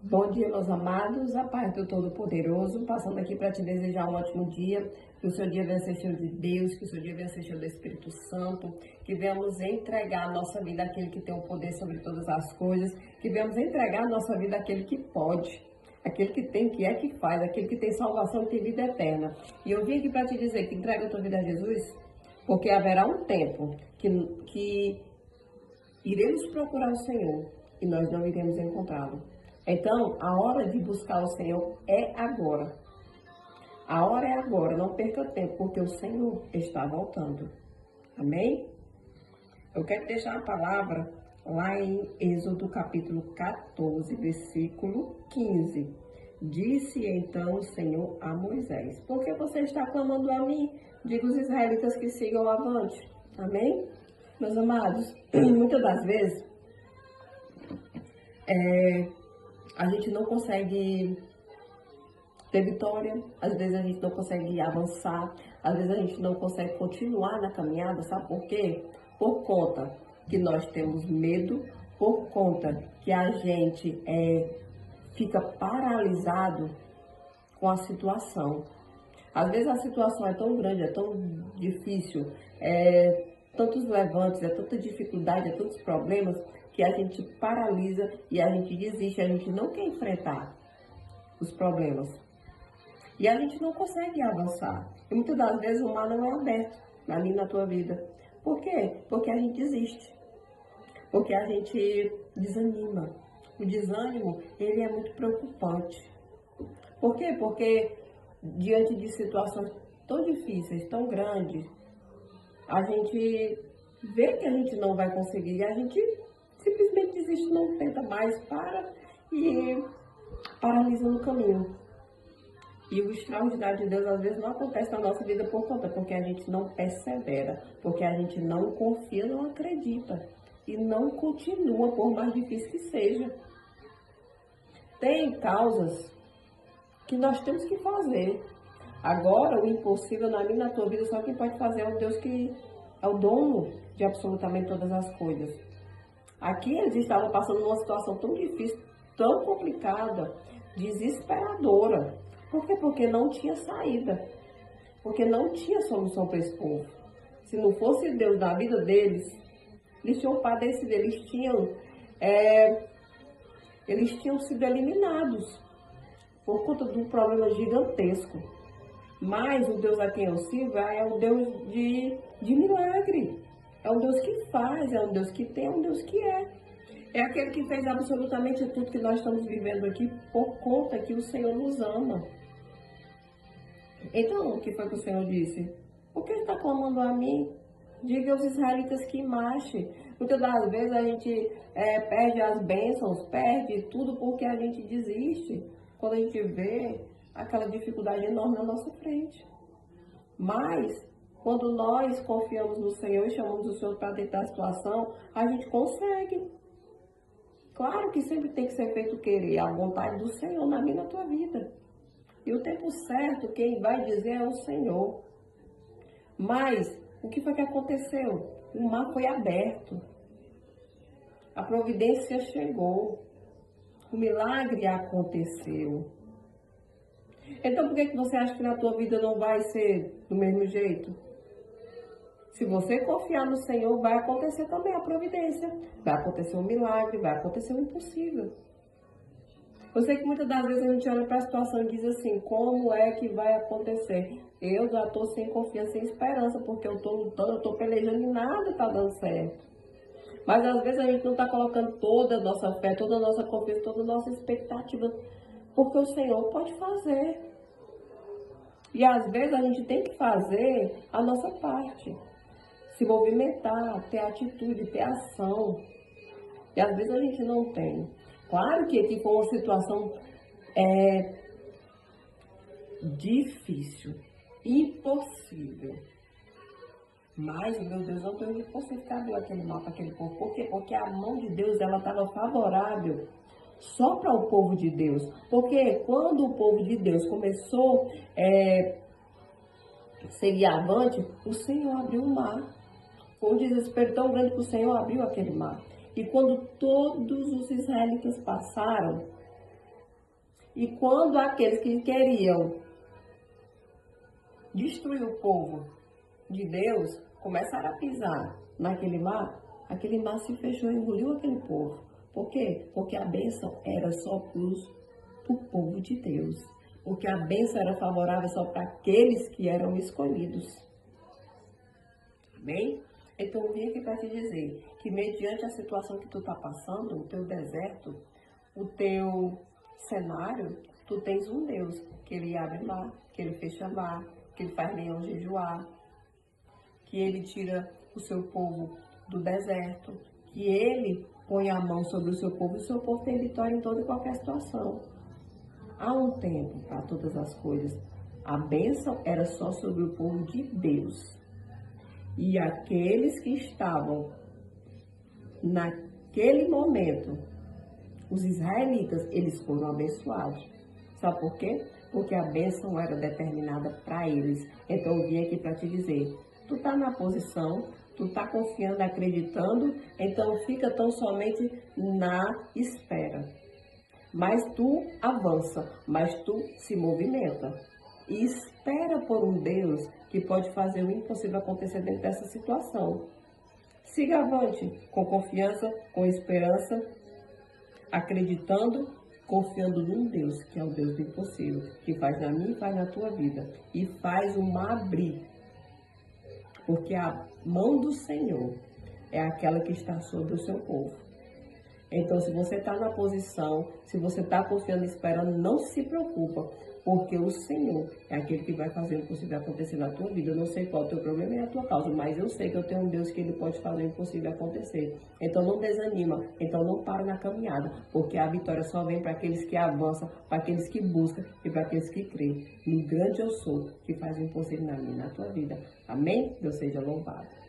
Bom dia, meus amados, a paz do Todo-Poderoso, passando aqui para te desejar um ótimo dia, que o seu dia venha ser cheio de Deus, que o seu dia venha ser cheio do Espírito Santo, que venhamos entregar a nossa vida àquele que tem o poder sobre todas as coisas, que venhamos entregar a nossa vida àquele que pode, aquele que tem, que é que faz, aquele que tem salvação e tem vida eterna. E eu vim aqui para te dizer que entrega a tua vida a Jesus, porque haverá um tempo que iremos procurar o Senhor e nós não iremos encontrá-lo. Então, a hora de buscar o Senhor é agora. A hora é agora, não perca tempo, porque o Senhor está voltando. Amém? Eu quero deixar a palavra lá em Êxodo capítulo 14, versículo 15. Disse então o Senhor a Moisés: por que você está clamando a mim? Diga os israelitas que sigam avante. Amém? Meus amados, muitas das vezes, a gente não consegue ter vitória, às vezes a gente não consegue avançar, às vezes a gente não consegue continuar na caminhada, sabe por quê? Por conta que nós temos medo, por conta que a gente fica paralisado com a situação. Às vezes a situação é tão grande, é tão difícil, tantos levantes, é tanta dificuldade, é tantos problemas, que a gente paralisa e a gente desiste, a gente não quer enfrentar os problemas. E a gente não consegue avançar. E muitas das vezes o mar não é aberto na minha e na tua vida. Por quê? Porque a gente desiste. Porque a gente desanima. O desânimo, ele é muito preocupante. Por quê? Porque diante de situações tão difíceis, tão grandes, a gente vê que a gente não vai conseguir, a gente simplesmente desiste, não tenta mais, para e paralisa no caminho. E o extraordinário de Deus às vezes não acontece na nossa vida por conta, porque a gente não persevera, porque a gente não confia, não acredita e não continua por mais difícil que seja. Tem causas que nós temos que fazer. Agora, o impossível na minha e na tua vida, só quem pode fazer é o Deus que é o dono de absolutamente todas as coisas. Aqui eles estavam passando numa situação tão difícil, tão complicada, desesperadora. Por quê? Porque não tinha saída. Porque não tinha solução para esse povo. Se não fosse Deus na vida deles, eles tinham padecido, eles tinham sido eliminados por conta de um problema gigantesco. Mas o Deus a quem eu sirvo é o Deus de milagre. É um Deus que faz, é um Deus que tem, é um Deus que é. É aquele que fez absolutamente tudo que nós estamos vivendo aqui por conta que o Senhor nos ama. Então, o que foi que o Senhor disse? Por que está clamando a mim? Diga aos israelitas que marche. Muitas das vezes a gente perde as bênçãos, perde tudo porque a gente desiste. Quando a gente vê aquela dificuldade enorme na nossa frente. Mas, quando nós confiamos no Senhor e chamamos o Senhor para dentro da situação, a gente consegue. Claro que sempre tem que ser feito querer a vontade do Senhor na minha e na tua vida. E o tempo certo, quem vai dizer é o Senhor. Mas, o que foi que aconteceu? O mar foi aberto. A providência chegou. O milagre aconteceu. Então, por que você acha que na tua vida não vai ser do mesmo jeito? Se você confiar no Senhor, vai acontecer também a providência. Vai acontecer um milagre, vai acontecer o impossível. Eu sei que muitas das vezes a gente olha para a situação e diz assim, como é que vai acontecer? Eu já estou sem confiança, sem esperança, porque eu estou lutando, eu estou pelejando e nada está dando certo. Mas às vezes a gente não está colocando toda a nossa fé, toda a nossa confiança, toda a nossa expectativa, porque o Senhor pode fazer. E às vezes a gente tem que fazer a nossa parte. Se movimentar, ter atitude, ter ação. E às vezes a gente não tem. Claro que aqui foi uma situação difícil, impossível. Mas, meu Deus, não tem onde você ficar deu aquele mal para aquele povo. Por quê? Porque a mão de Deus ela estava favorável só para o povo de Deus. Porque quando o povo de Deus começou a seguir avante, o Senhor abriu o mar. Foi um desespero tão grande que o Senhor abriu aquele mar. E quando todos os israelitas passaram, E quando aqueles que queriam destruir o povo de Deus começaram a pisar naquele mar, aquele mar se fechou e engoliu aquele povo. Por quê? Porque a bênção era só para o povo de Deus. Porque a bênção era favorável só para aqueles que eram escolhidos. Amém? Então eu vim aqui para te dizer que mediante a situação que tu está passando, o teu deserto, o teu cenário, tu tens um Deus, que Ele abre mar, que Ele fecha mar, que Ele faz leão jejuar, que Ele tira o seu povo do deserto, que Ele põe a mão sobre o seu povo e o seu povo tem vitória em toda e qualquer situação. Há um tempo para todas as coisas. A bênção era só sobre o povo de Deus. E aqueles que estavam naquele momento, os israelitas, eles foram abençoados. Sabe por quê? Porque a bênção era determinada para eles. Então eu vim aqui para te dizer, tu tá na posição, tu tá confiando, acreditando, então fica tão somente na espera. Mas tu avança, mas tu se movimenta. E espera por um Deus que pode fazer o impossível acontecer dentro dessa situação. Siga avante, com confiança, com esperança, acreditando, confiando num Deus, que é o Deus do impossível, que faz na minha e faz na tua vida. E faz o mar abrir. Porque a mão do Senhor é aquela que está sobre o seu povo. Então, se você está na posição, se você está confiando e esperando, não se preocupa, porque o Senhor é aquele que vai fazer o impossível acontecer na tua vida. Eu não sei qual é o teu problema e a tua causa, mas eu sei que eu tenho um Deus que Ele pode fazer o impossível acontecer. Então, não desanima, então não para na caminhada, porque a vitória só vem para aqueles que avançam, para aqueles que buscam e para aqueles que creem. No grande eu sou, que faz o impossível na minha e na tua vida. Amém? Deus seja louvado.